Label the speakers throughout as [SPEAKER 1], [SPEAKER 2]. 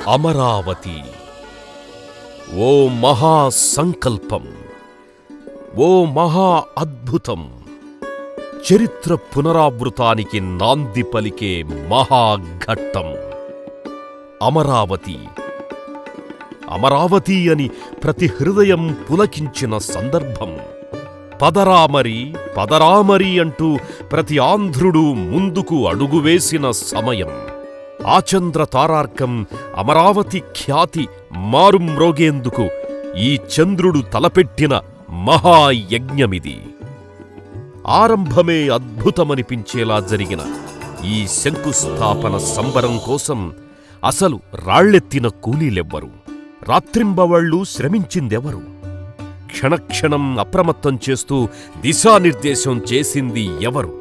[SPEAKER 1] అమరావతి ఓ మహా సంకల్పం, ఓ మహా అద్భుతం, చరిత్ర పునరావృతానికి నాంది పలికే మహాఘట్టం. అమరావతి అమరావతి అని ప్రతి హృదయం పులకించిన సందర్భం. పదరామరి పదరామరి అంటూ ప్రతి ఆంధ్రుడు ముందుకు అడుగువేసిన సమయం. ఆచంద్ర తారార్కం అమరావతి ఖ్యాతి మారుమ్రోగేందుకు ఈ చంద్రుడు తలపెట్టిన మహాయజ్ఞమిది. ఆరంభమే అద్భుతమనిపించేలా జరిగిన ఈ శంకుస్థాపన సంబరం కోసం అసలు రాళ్లెత్తిన కూలీలెవ్వరు? రాత్రింబవళ్లు శ్రమించిందెవరు? క్షణక్షణం అప్రమత్తం చేస్తూ దిశానిర్దేశం చేసింది ఎవరు?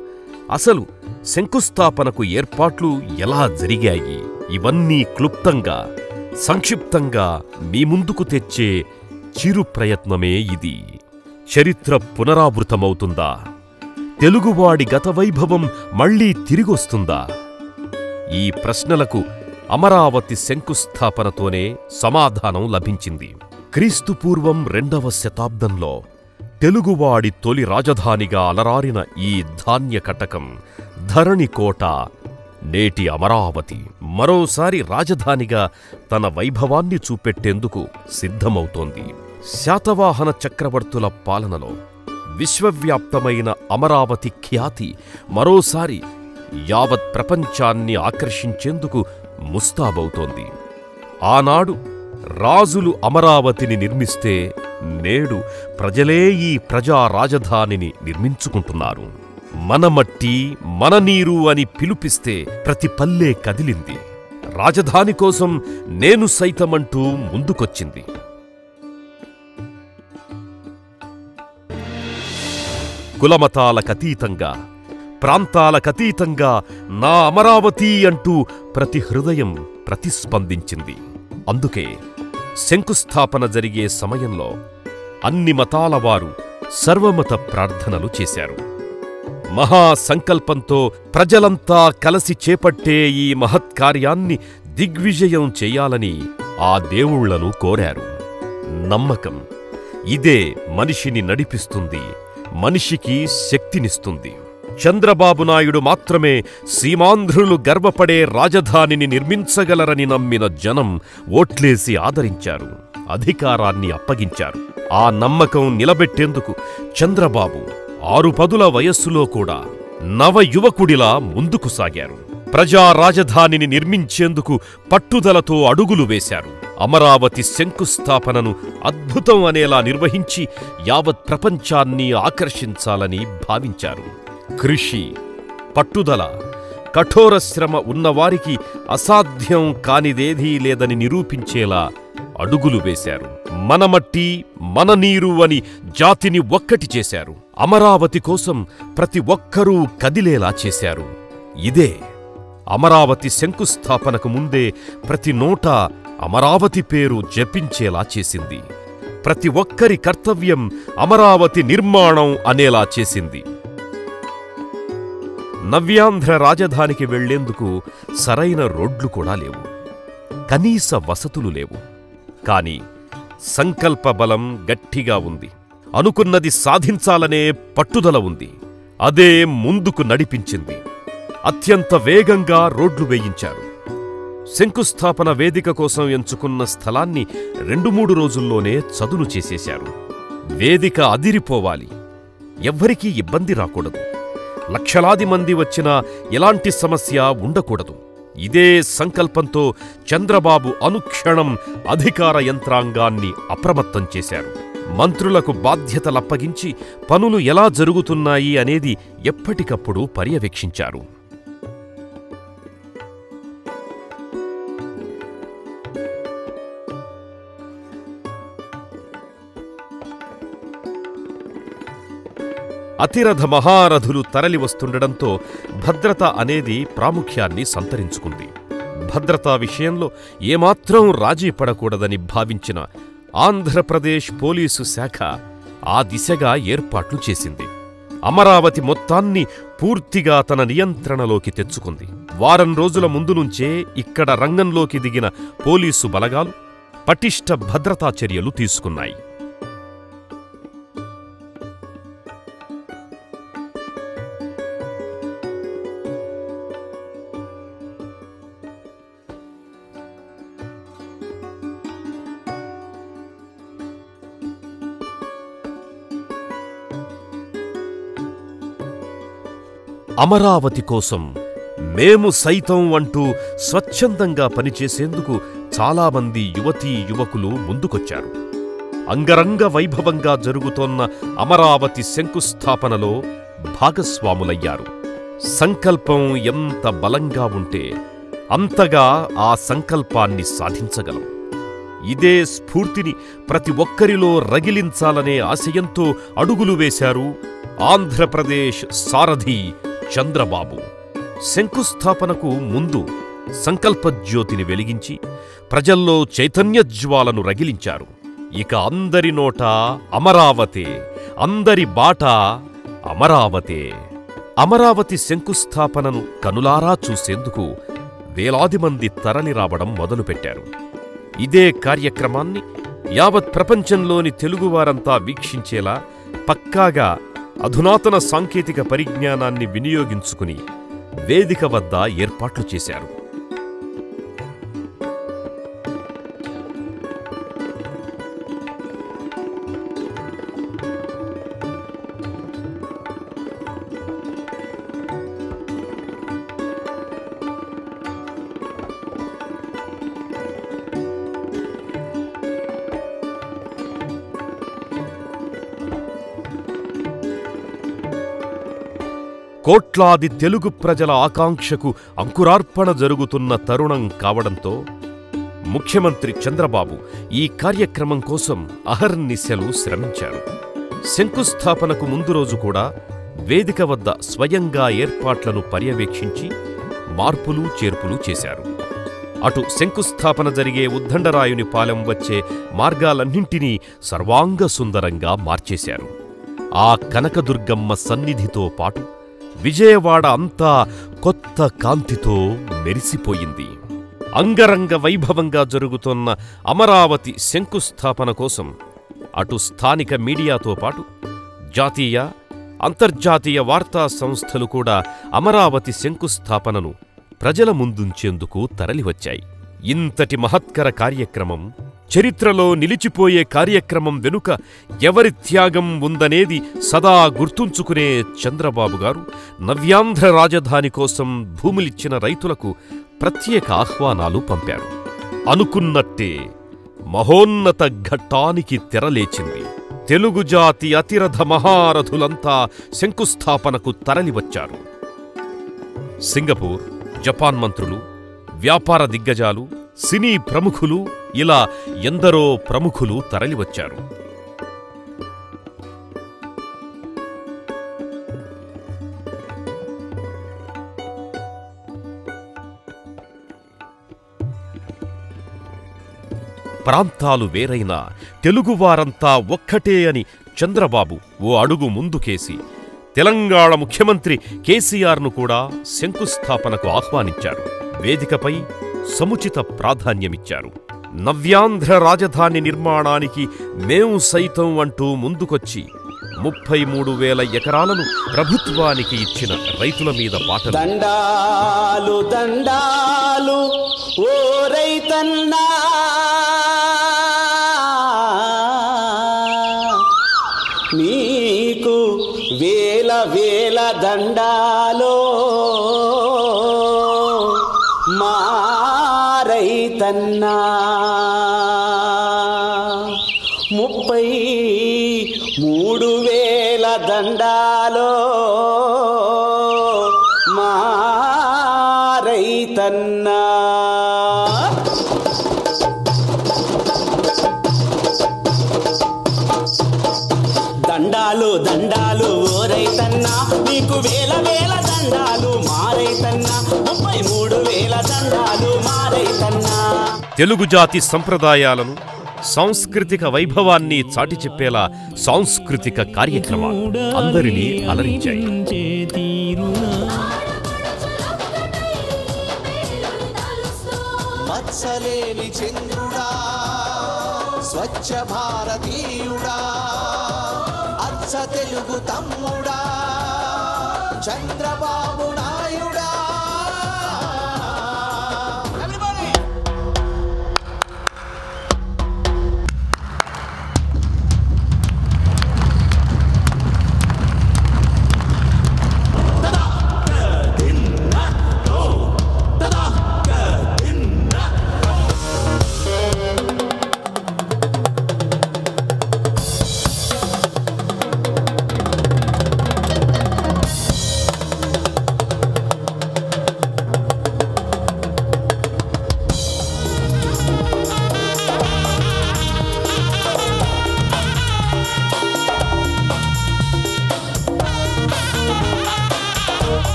[SPEAKER 1] అసలు శంకుస్థాపనకు ఏర్పాట్లు ఎలా జరిగాయి? ఇవన్నీ క్లుప్తంగా, సంక్షిప్తంగా మీ ముందుకు తెచ్చే చిరు ప్రయత్నమే ఇది. చరిత్ర పునరావృతమవుతుందా? తెలుగువాడి గతవైభవం మళ్లీ తిరిగొస్తుందా? ఈ ప్రశ్నలకు అమరావతి శంకుస్థాపనతోనే సమాధానం లభించింది. క్రీస్తుపూర్వం 2వ శతాబ్దంలో తెలుగువాడి తొలి రాజధానిగా అలరారిన ఈ ధాన్య కటకం, ధరణికోట, నేటి అమరావతి మరోసారి రాజధానిగా తన వైభవాన్ని చూపెట్టేందుకు సిద్ధమవుతోంది. శాతవాహన చక్రవర్తుల పాలనలో విశ్వవ్యాప్తమైన అమరావతి ఖ్యాతి మరోసారి యావత్ ప్రపంచాన్ని ఆకర్షించేందుకు ముస్తాబవుతోంది. ఆనాడు రాజులు అమరావతిని నిర్మిస్తే నేడు ప్రజలే ఈ ప్రజా రాజధానిని నిర్మించుకుంటున్నారు. మన మట్టి మన నీరు అని పిలుపిస్తే ప్రతి పల్లె కదిలింది. రాజధాని కోసం నేను సైతమంటూ ముందుకొచ్చింది. కులమతాలకతీతంగా, ప్రాంతాలకతీతంగా నా అమరావతి అంటూ ప్రతి హృదయం ప్రతిస్పందించింది. అందుకే శంకుస్థాపన జరిగే సమయంలో అన్ని మతాల వారు సర్వమత ప్రార్థనలు చేశారు. మహాసంకల్పంతో ప్రజలంతా కలసి చేపట్టే ఈ మహత్కార్యాన్ని దిగ్విజయం చెయ్యాలని ఆ దేవుళ్లను కోరారు. నమ్మకం ఇదే మనిషిని నడిపిస్తుంది, మనిషికి శక్తినిస్తుంది. చంద్రబాబు నాయుడు మాత్రమే సీమాంధ్రులు గర్వపడే రాజధానిని నిర్మించగలరని నమ్మిన జనం ఓట్లేసి ఆదరించారు, అధికారాన్ని అప్పగించారు. ఆ నమ్మకం నిలబెట్టేందుకు చంద్రబాబు 6 పదుల వయస్సులో కూడా నవ యువకుడిలా ముందుకు సాగారు. ప్రజా రాజధానిని నిర్మించేందుకు పట్టుదలతో అడుగులు వేశారు. అమరావతి శంకుస్థాపనను అద్భుతం అనేలా నిర్వహించి యావత్ ప్రపంచాన్ని ఆకర్షించాలని భావించారు. కృషి, పట్టుదల, కఠోర శ్రమ ఉన్నవారికి అసాధ్యం కానిదేదీ లేదని నిరూపించేలా అడుగులు వేశారు. మన మట్టి మన నీరు అని జాతిని ఒక్కటి చేశారు. అమరావతి కోసం ప్రతి ఒక్కరూ కదిలేలా చేశారు. ఇదే అమరావతి శంకుస్థాపనకు ముందే ప్రతి నోట అమరావతి పేరు జపించేలా చేసింది. ప్రతి ఒక్కరి కర్తవ్యం అమరావతి నిర్మాణం అనేలా చేసింది. నవ్యాంధ్ర రాజధానికి వెళ్లేందుకు సరైన రోడ్లు కూడా లేవు, కనీస వసతులు లేవు. కాని సంకల్ప బలం గట్టిగా ఉంది. అనుకున్నది సాధించాలనే పట్టుదల ఉంది. అదే ముందుకు నడిపించింది. అత్యంత వేగంగా రోడ్లు వేయించారు. శంకుస్థాపన వేదిక కోసం ఎంచుకున్న స్థలాన్ని 2-3 రోజుల్లోనే చదును చేసేశారు. వేదిక అదిరిపోవాలి, ఎవ్వరికీ ఇబ్బంది రాకూడదు, లక్షలాది మంది వచ్చినా ఎలాంటి సమస్య ఉండకూడదు. ఇదే సంకల్పంతో చంద్రబాబు అనుక్షణం అధికార యంత్రాంగాన్ని అప్రమత్తం చేశారు. మంత్రులకు బాధ్యతలప్పగించి పనులు ఎలా జరుగుతున్నాయి అనేది ఎప్పటికప్పుడు పర్యవేక్షించారు. అతిరథ మహారథులు తరలివస్తుండడంతో భద్రత అనేది ప్రాముఖ్యాన్ని సంతరించుకుంది. భద్రతా విషయంలో ఏమాత్రం రాజీ పడకూడదని భావించిన ఆంధ్రప్రదేశ్ పోలీసు శాఖ ఆ దిశగా ఏర్పాట్లు చేసింది. అమరావతి మొత్తాన్ని పూర్తిగా తన నియంత్రణలోకి తెచ్చుకుంది. వారం రోజుల ముందు నుంచే ఇక్కడ రంగంలోకి దిగిన పోలీసు బలగాలు పటిష్ట భద్రతా చర్యలు తీసుకున్నాయి. అమరావతి కోసం మేము సైతం అంటూ స్వచ్ఛందంగా పనిచేసేందుకు చాలామంది యువతీ యువకులు ముందుకొచ్చారు. అంగరంగ వైభవంగా జరుగుతోన్న అమరావతి శంకుస్థాపనలో భాగస్వాములయ్యారు. సంకల్పం ఎంత బలంగా ఉంటే అంతగా ఆ సంకల్పాన్ని సాధించగలం. ఇదే స్ఫూర్తిని ప్రతి ఒక్కరిలో రగిలించాలనే ఆశయంతో అడుగులు వేశారు ఆంధ్రప్రదేశ్ సారథి చంద్రబాబు. శంకుస్థాపనకు ముందు సంకల్పజ్యోతిని వెలిగించి ప్రజల్లో చైతన్యజ్వాలను రగిలించారు. ఇక అందరి నోట అమరావతే, అందరి బాట అమరావతే. అమరావతి శంకుస్థాపనను కనులారా చూసేందుకు వేలాది మంది తరలిరావడం మొదలుపెట్టారు. ఇదే కార్యక్రమాన్ని యావత్ ప్రపంచంలోని తెలుగువారంతా వీక్షించేలా పక్కాగా అధునాతన సాంకేతిక పరిజ్ఞానాన్ని వినియోగించుకుని వేదిక వద్ద ఏర్పాట్లు చేశారు. కోట్లాది తెలుగు ప్రజల ఆకాంక్షకు అంకురార్పణ జరుగుతున్న తరుణం కావడంతో ముఖ్యమంత్రి చంద్రబాబు ఈ కార్యక్రమం కోసం అహర్నిశలు శ్రమించారు. శంకుస్థాపనకు ముందు రోజు కూడా వేదిక వద్ద స్వయంగా ఏర్పాట్లను పర్యవేక్షించి మార్పులు చేర్పులు చేశారు. అటు శంకుస్థాపన జరిగే ఉద్దండరాయునిపాలెం వచ్చే మార్గాలన్నింటినీ సర్వాంగ సుందరంగా మార్చేశారు. ఆ కనకదుర్గమ్మ సన్నిధితో పాటు విజయవాడ అంతా కొత్త కాంతితో మెరిసిపోయింది. అంగరంగ వైభవంగా జరుగుతోన్న అమరావతి శంకుస్థాపన కోసం అటు స్థానిక మీడియాతో పాటు జాతీయ, అంతర్జాతీయ వార్తా సంస్థలు కూడా అమరావతి శంకుస్థాపనను ప్రజల ముందుంచేందుకు తరలివచ్చాయి. ఇంతటి మహత్కర కార్యక్రమం, చరిత్రలో నిలిచిపోయే కార్యక్రమం వెనుక ఎవరి త్యాగం ఉందనేది సదా గుర్తుంచుకునే చంద్రబాబు గారు నవ్యాంధ్ర రాజధాని కోసం భూములిచ్చిన రైతులకు ప్రత్యేక ఆహ్వానాలు పంపారు. అనుకున్నట్టే మహోన్నత ఘట్టానికి తెరలేచింది. తెలుగు జాతి అతిరథ మహారథులంతా శంకుస్థాపనకు తరలివచ్చారు. సింగపూర్, జపాన్ మంత్రులు, వ్యాపార దిగ్గజాలు, సినీ ప్రముఖులు, ఇలా ఎందరో ప్రముఖులు తరలివచ్చారు. ప్రాంతాలు వేరైనా తెలుగువారంతా ఒక్కటే అని చంద్రబాబు ఓ అడుగు ముందుకేసి తెలంగాణ ముఖ్యమంత్రి కేసీఆర్ను కూడా శంకుస్థాపనకు ఆహ్వానించారు. వేదికపై సముచిత ప్రాధాన్యమిచ్చారు. నవ్యాంధ్ర రాజధాని నిర్మాణానికి మేము సైతం అంటూ ముందుకొచ్చి 33,000 ఎకరాలను ప్రభుత్వానికి ఇచ్చిన రైతుల మీద బాటలు.
[SPEAKER 2] దండాలు దండాలు ఓ రైతన్నా, నీకు వేల వేల దండాలో మా రైతన్నా. 33,000 దండాలో మా రైతన్నా. దండాలు దండాలు ఓ రైతన్నా, నీకు వేల వేల దండాలు మా రైతన్నా. 33,000 దండాలు మా రైతన్నా.
[SPEAKER 1] తెలుగు జాతి సంప్రదాయాలను, సాంస్కృతిక వైభవాన్ని చాటి చెప్పేలా సాంస్కృతిక కార్యక్రమాలు అందరినీ అలరించాయి.
[SPEAKER 2] మత్సలేని చంద్రుడా, స్వచ్ఛ భారతీయుడా, అచ్చ తెలుగు తమ్ముడా, చంద్రబాబు నాయుడా.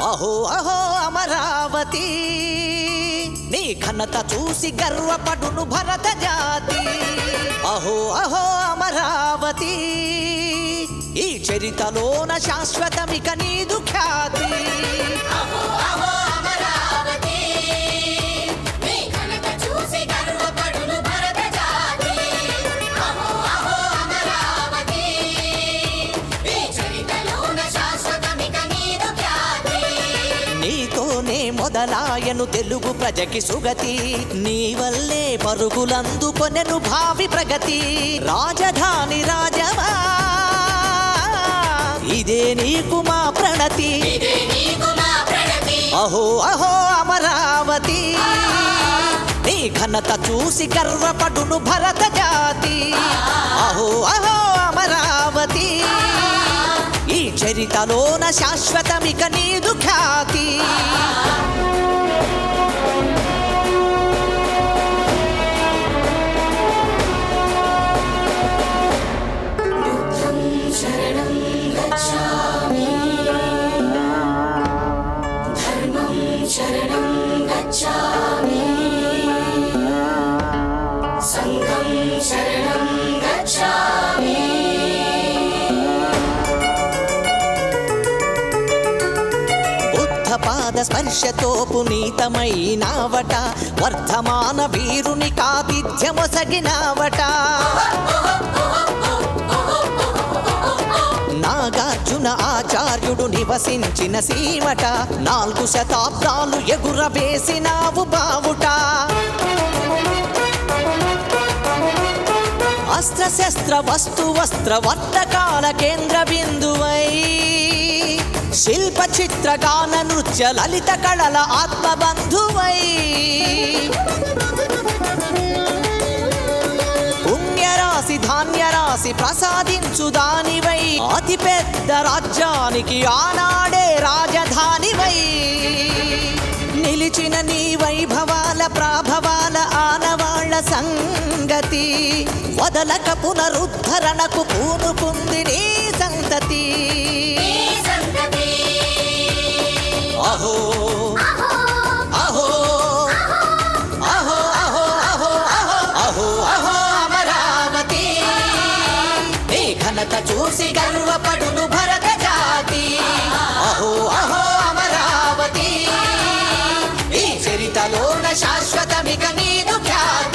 [SPEAKER 2] అహో అహో అమరావతి, నీ ఘనత చూసి గర్వపడును భరత జాతి. అహో అహో అమరావతి, ఈ చరితలోన శాశ్వతమిక నీదు ఖ్యాతి. అహో అహో అమరావతి, నీ ఘనత చూసి గర్వపడును భరత జాతి. అహో అహో అమరావతి, ఈ చరితలోన శాశ్వతమిక నీదు ఖ్యాతి. నీతోనే మొదలాయను తెలుగు ప్రజకి సుగతి, నీ వల్లే పరుగులందుకొనెను భావి ప్రగతి. రాజధాని రాజవా, ఇదే నీకు మా ప్రణతి. అహో అహో అమరావతి, నీ ఘనత చూసి గర్వపడును భరత జాతి. అహో అహో అమరావతి, ఈ చరితలోన శాశ్వతమిక నీదు ఖ్యాతి. పాద స్పర్శతో పునీతమైనావట, వర్ధమాన వీరుని కాతిథ్యమొసగినావట. నాగార్జున ఆచార్యుడు నివసించిన సీమట, 4 శతాబ్దాలు ఎగురవేసినావు బావుట. అస్త్ర శస్త్ర వస్తు వస్త్ర వర్తకాల కేంద్ర బిందువై, శిల్ప చిత్ర గాన నృత్య లలిత కళల ఆత్మబంధువై, పుణ్యరాశి ధాన్యరాశి ప్రసాదించు దానివై, అతి పెద్ద రాజ్యానికి ఆనాడే రాజధానివై. నిలిచిన నీ వైభవాల ప్రాభవాల ఆనవాళ్ల సంగతి, వదలక పునరుద్ధరణకు పూనుకుంది నీ సంతతి. అహో అహో అహో అహో అహో అహో అహో అమరావతి, నీ ఘనత చూసి గర్వపడును భరత జాతి. అహో అహో అమరావతి, ఈ చరితలోన శాశ్వతమిక నీదు ఖ్యాతి.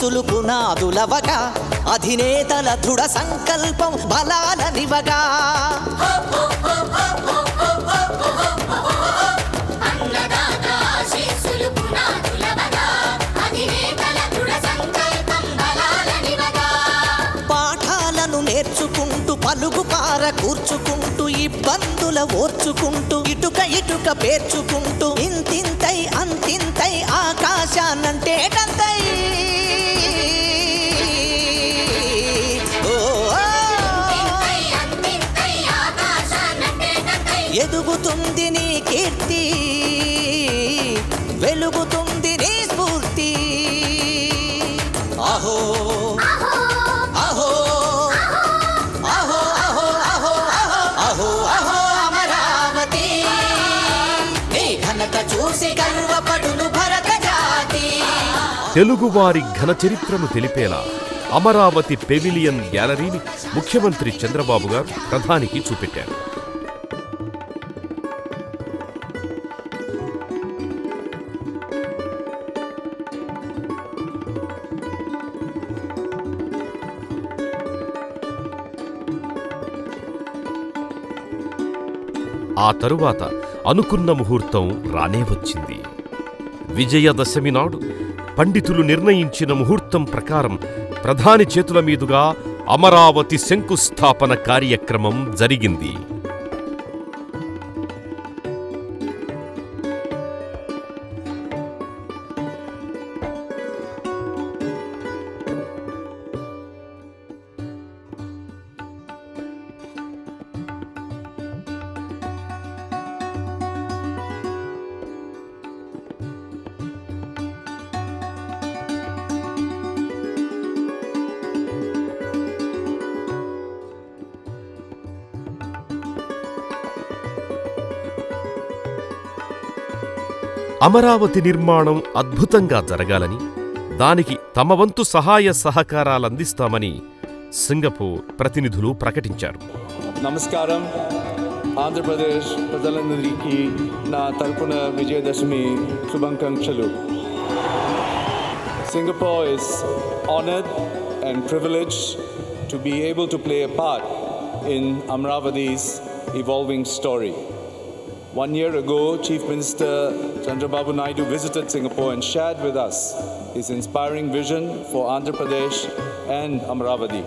[SPEAKER 3] ఆశీస్సులు పునాదులవగా అధినేతల దృఢ సంకల్పం బలాలనివగా పాఠాలను నేర్చుకుంటూ పలుగు పార కూర్చుకుంటూ ఇబ్బందుల ఓర్చుకుంటూ ఇటుక పేర్చుకుంటూ ఇంతింతై అంతింతై ఆకాశాన్నంటేటంతై ఎదుగుతుంది నీ కీర్తి వెలుగుతుంది నీ స్ఫూర్తి అహో అహో అహో అహో అహో అహో అహో అమరావతి నీ ఘనత చూసి గర్వపడును భరత జాతి
[SPEAKER 1] తెలుగువారి ఘన చరిత్రను తెలిపేలా అమరావతి పెవిలియన్ గ్యాలరీని ముఖ్యమంత్రి చంద్రబాబు గారు ప్రధానికి చూపెట్టారు. ఆ తరువాత అనుకున్న ముహూర్తం రానే వచ్చింది. విజయదశమి నాడు పండితులు నిర్ణయించిన ముహూర్తం ప్రకారం ప్రధాని చేతుల మీదుగా అమరావతి శంకుస్థాపన కార్యక్రమం జరిగింది. అమరావతి నిర్మాణం అద్భుతంగా జరగాలని, దానికి తమ వంతు సహాయ సహకారాలందిస్తామని సింగపూర్ ప్రతినిధులు ప్రకటించారు.
[SPEAKER 4] నమస్కారం. ఆంధ్రప్రదేశ్ ప్రజలందరికీ నా తరపున విజయదశమి శుభాకాంక్షలు. Singapore is honored and privileged to be able to play a part in Amaravati's evolving story. 1 year ago, Chief Minister Chandrababu Naidu visited Singapore and shared with us his inspiring vision for Andhra Pradesh and Amaravati.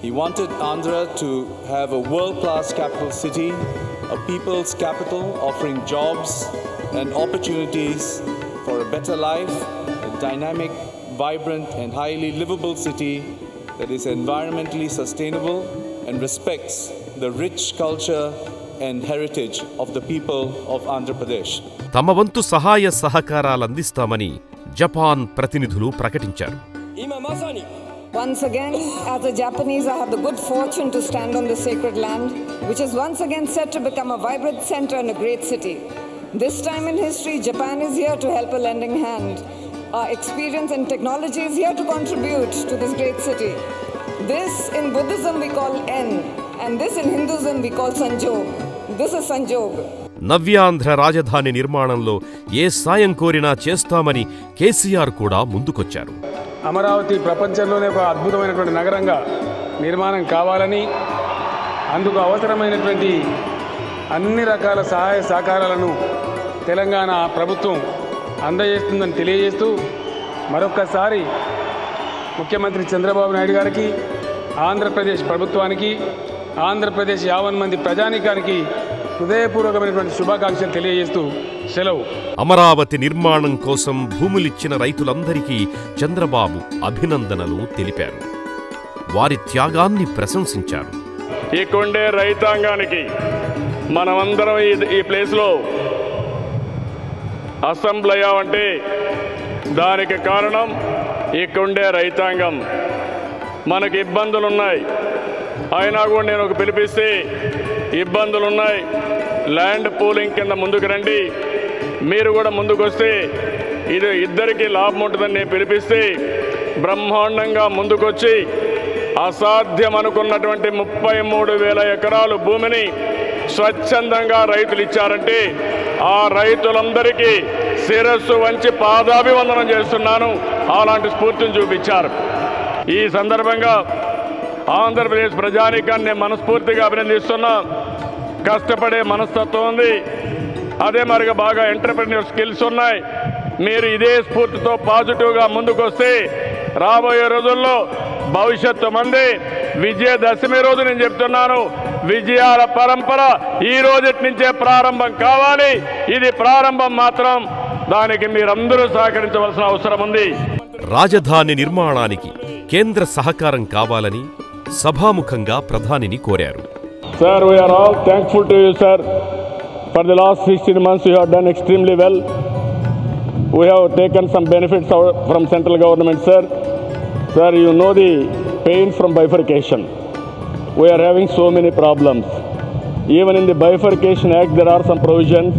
[SPEAKER 4] He wanted Andhra to have a world-class capital city, a people's capital offering jobs and opportunities for a better life, a dynamic, vibrant and highly livable city that is environmentally sustainable and respects the rich culture and heritage of the people of Andhra Pradesh.
[SPEAKER 1] తమ వంతు సహాయ సహకారాలందిస్తామని Japan ప్రతినిధులు ప్రకటించారు.
[SPEAKER 5] Once again, as a Japanese, I have the good fortune to stand on this sacred land, which is once again set to become a vibrant center and a great city. This time in history, Japan is here to help a lending hand. Our experience and technology is here to contribute to this great city. This in Buddhism we call En, and this in Hinduism we call Sanjog. This is Sanjog.
[SPEAKER 1] నవ్యాంధ్ర రాజధాని నిర్మాణంలో ఏ సాయం కోరినా చేస్తామని కేసీఆర్ కూడా ముందుకొచ్చారు.
[SPEAKER 6] అమరావతి ప్రపంచంలోనే ఒక అద్భుతమైనటువంటి నగరంగా నిర్మాణం కావాలని, అందుకు అవసరమైనటువంటి అన్ని రకాల సహాయ సహకారాలను తెలంగాణ ప్రభుత్వం అందజేస్తుందని తెలియజేస్తూ మరొక్కసారి ముఖ్యమంత్రి చంద్రబాబు నాయుడు గారికి, ఆంధ్రప్రదేశ్ ప్రభుత్వానికి, ఆంధ్రప్రదేశ్ 50 మంది ప్రజానీకానికి హృదయపూర్వకమైనటువంటి శుభాకాంక్షలు తెలియజేస్తూ సెలవు.
[SPEAKER 1] అమరావతి నిర్మాణం కోసం భూములిచ్చిన రైతులందరికీ చంద్రబాబు అభినందనలు తెలిపారు. వారి త్యాగాన్ని ప్రశంసించారు.
[SPEAKER 7] ఇక్కడే రైతాంగానికి మనమందరం ఈ ప్లేస్లో అసెంబ్లీ అయ్యామంటే దానికి కారణం ఇక్కడే రైతాంగం. మనకి ఇబ్బందులున్నాయి, అయినా కూడా నేను ఒక పిలిపిస్తే ఇబ్బందులున్నాయి, ల్యాండ్ పూలింగ్ కింద ముందుకు రండి, మీరు కూడా ముందుకు వస్తే ఇది ఇద్దరికీ లాభం ఉంటుందని నేను పిలిపిస్తే బ్రహ్మాండంగా ముందుకొచ్చి అసాధ్యం అనుకున్నటువంటి 33,000 ఎకరాలు భూమిని స్వచ్ఛందంగా రైతులు ఇచ్చారంటే ఆ రైతులందరికీ శిరస్సు వంచి పాదాభివందనం చేస్తున్నాను. అలాంటి స్ఫూర్తిని చూపించారు. ఈ సందర్భంగా ఆంధ్రప్రదేశ్ ప్రజానీకాన్ని నేను మనస్ఫూర్తిగా అభినందిస్తున్నా. కష్టపడే మనస్తత్వం ఉంది, అదే మరిగా బాగా ఎంటర్‌ప్రెన్యూర్ స్కిల్స్ ఉన్నాయి. మీరు ఇదే స్ఫూర్తితో పాజిటివ్గా ముందుకు వస్తే రాబోయే రోజుల్లో భవిష్యత్తు మంది విజయదశమి రోజు నేను చెప్తున్నాను, విజయాల పరంపర ఈ రోజటి నుంచే ప్రారంభం కావాలి. ఇది ప్రారంభం మాత్రం, దానికి మీరందరూ సహకరించవలసిన అవసరం ఉంది.
[SPEAKER 1] రాజధాని నిర్మాణానికి కేంద్ర సహకారం కావాలని సభాముఖంగా ప్రధానిని కోరారు.
[SPEAKER 7] Sir, we are all thankful to you, sir. For the last 16 months, you have done extremely well. We have taken some benefits from central government, sir. Sir, you know the pain from bifurcation. We are having so many problems. Even in the Bifurcation Act, there are some provisions.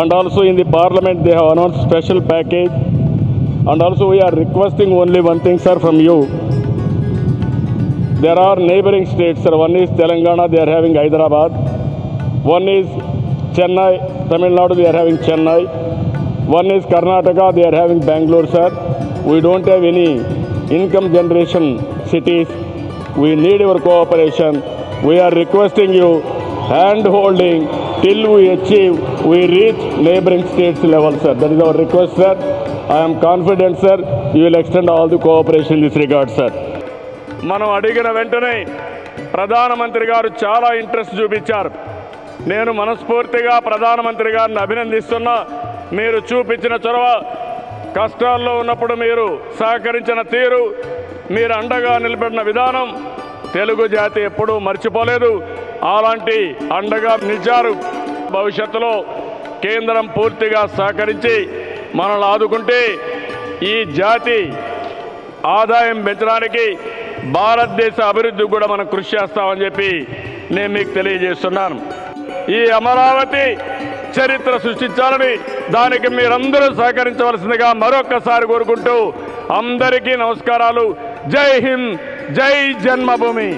[SPEAKER 7] And also in the Parliament, they have announced special package. And also we are requesting only one thing, sir, from you. There are neighboring states, sir. One is Telangana, they are having Hyderabad. One is Chennai, Tamil Nadu, they are having Chennai. One is Karnataka, they are having Bangalore, sir. We don't have any income generation cities. We need your cooperation. We are requesting you, hand-holding, till we achieve, we reach neighboring states level, sir. That is our request, sir. I am confident, sir, you will extend all the cooperation in this regard, sir. మనం అడిగిన వెంటనే ప్రధానమంత్రి గారు చాలా interest చూపించారు. నేను మనస్ఫూర్తిగా ప్రధానమంత్రి గారిని అభినందిస్తున్నా. మీరు చూపించిన చొరవ, కష్టాల్లో ఉన్నప్పుడు మీరు సహకరించిన తీరు, మీరు అండగా నిలబడిన విధానం తెలుగు జాతి ఎప్పుడూ మర్చిపోలేదు. అలాంటి అండగా నిలిచారు. భవిష్యత్తులో కేంద్రం పూర్తిగా సహకరించి మనల్ని ఆదుకుంటే ఈ జాతి ఆదాయం పెంచడానికి, భారతదేశ అభివృద్ధికి కూడా మనం కృషి చేస్తామని చెప్పి నేను మీకు తెలియజేస్తున్నాను. ఈ అమరావతి చరిత్ర సృష్టించాలని, దానికి మీరందరూ సహకరించవలసిందిగా మరొక్కసారి కోరుకుంటూ అందరికీ నమస్కారాలు. జై హింద్, జై జన్మభూమి.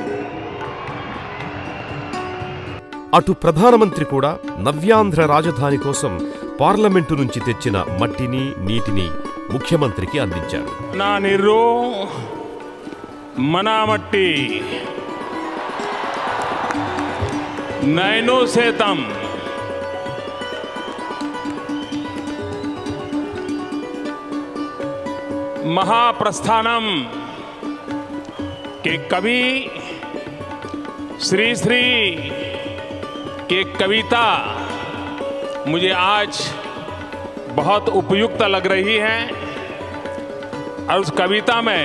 [SPEAKER 1] అటు ప్రధానమంత్రి కూడా నవ్యాంధ్ర రాజధాని కోసం పార్లమెంటు నుంచి తెచ్చిన మట్టిని, నీటిని ముఖ్యమంత్రికి అందించారు.
[SPEAKER 8] నా నీరు, మన మట్టి, నైను సేతం महाप्रस्थानम के कवि श्री श्री के कविता मुझे आज बहुत उपयुक्त लग रही है। और उस कविता में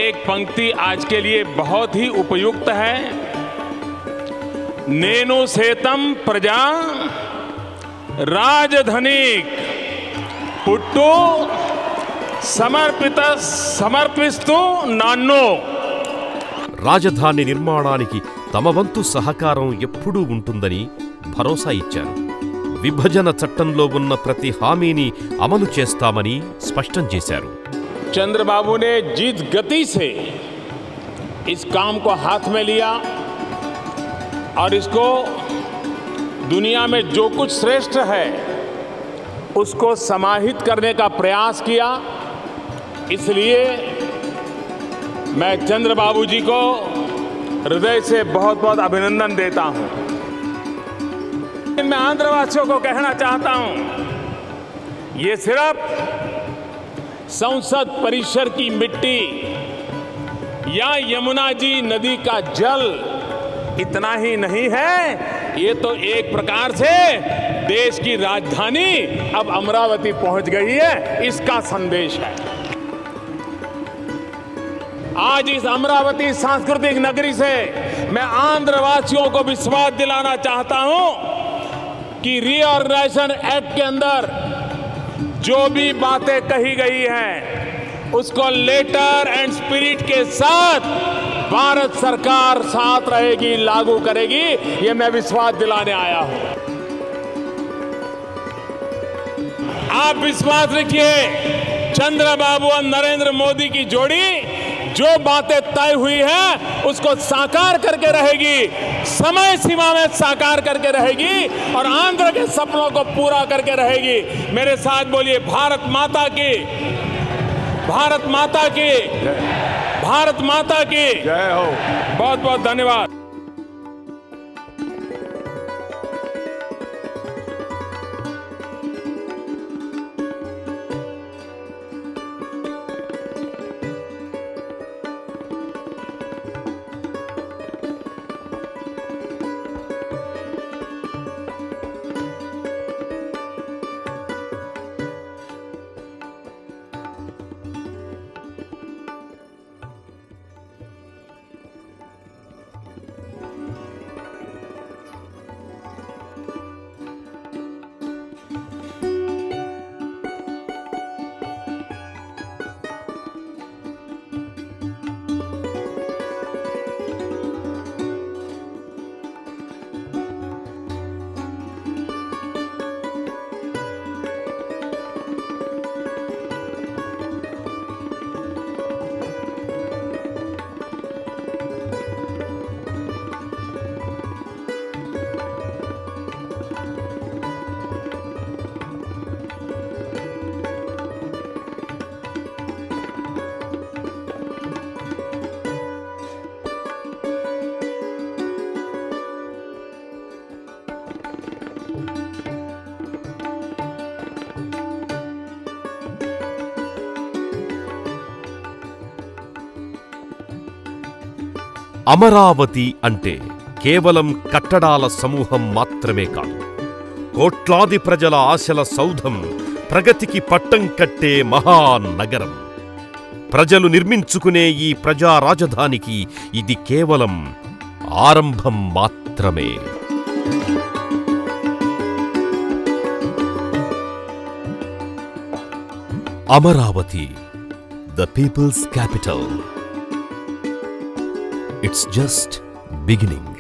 [SPEAKER 8] एक पंक्ति आज के लिए बहुत ही उपयुक्त है। नेनु सेतम प्रजा राजधनिक పుట్టు సమర్పిస్తూ నాన్నో.
[SPEAKER 1] రాజధాని నిర్మాణానికి తమ వంతు సహకారం ఎప్పుడూ ఉంటుందని భరోసా ఇచ్చారు. విభజన చట్టంలో ఉన్న ప్రతి హామీని అమలు చేస్తామని స్పష్టం చేశారు.
[SPEAKER 8] चंद्रबाबू ने जिस गति से इस काम को हाथ में लिया और इसको दुनिया में जो कुछ श्रेष्ठ है उसको समाहित करने का प्रयास किया, इसलिए मैं चंद्रबाबू जी को हृदय से बहुत बहुत अभिनंदन देता हूं। मैं आंध्रवासियों को कहना चाहता हूं, ये सिर्फ संसद परिसर की मिट्टी या यमुना जी नदी का जल इतना ही नहीं है, ये तो एक प्रकार से देश की राजधानी अब अमरावती पहुंच गई है, इसका संदेश है। आज इस अमरावती सांस्कृतिक नगरी से मैं आंध्रवासियों को विश्वास दिलाना चाहता हूं कि रीऑर्गेनाइजेशन एक्ट के अंदर जो भी बातें कही गई हैं उसको लेटर एंड स्पिरिट के साथ भारत सरकार साथ रहेगी, लागू करेगी, ये मैं विश्वास दिलाने आया हूं। आप विश्वास रखिए, चंद्रबाबू और नरेंद्र मोदी की जोड़ी जो बातें तय हुई है उसको साकार करके रहेगी, समय सीमा में साकार करके रहेगी और आंध्र के सपनों को पूरा करके रहेगी। मेरे साथ बोलिए भारत माता की, भारत माता की, भारत माता की
[SPEAKER 6] जय हो।
[SPEAKER 8] बहुत बहुत धन्यवाद।
[SPEAKER 1] అమరావతి అంటే కేవలం కట్టడాల సమూహం మాత్రమే కాదు, కోట్లాది ప్రజల ఆశల సౌధం, ప్రగతికి పట్టం కట్టే మహానగరం. ప్రజలు నిర్మించుకునే ఈ ప్రజా రాజధానికి ఇది కేవలం ఆరంభం మాత్రమే. Amaravati, the people's capital. It's just beginning.